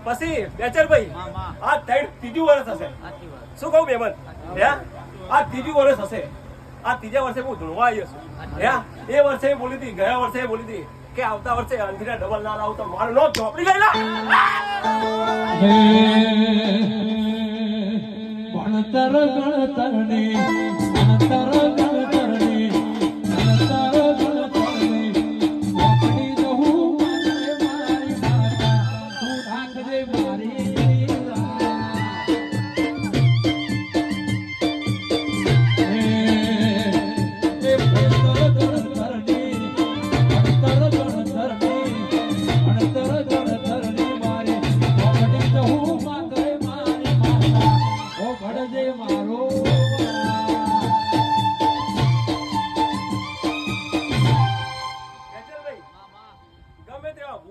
પછી બેચરભાઈ આ ત્રીજું વર્ષ હશે. શું કહું બેમન? હે આ ત્રીજું વર્ષ હશે. આ ત્રીજા વર્ષે હું ધૂણવા આવ્યો છું. હે એ વર્ષે બોલી હતી, ગયા વર્ષે બોલી હતી કે આવતા વર્ષે અંધીના ડબલ ના લાવ તો મારું નો ચોપડી લઈ લા. ભણતર ગણતરની ભણતર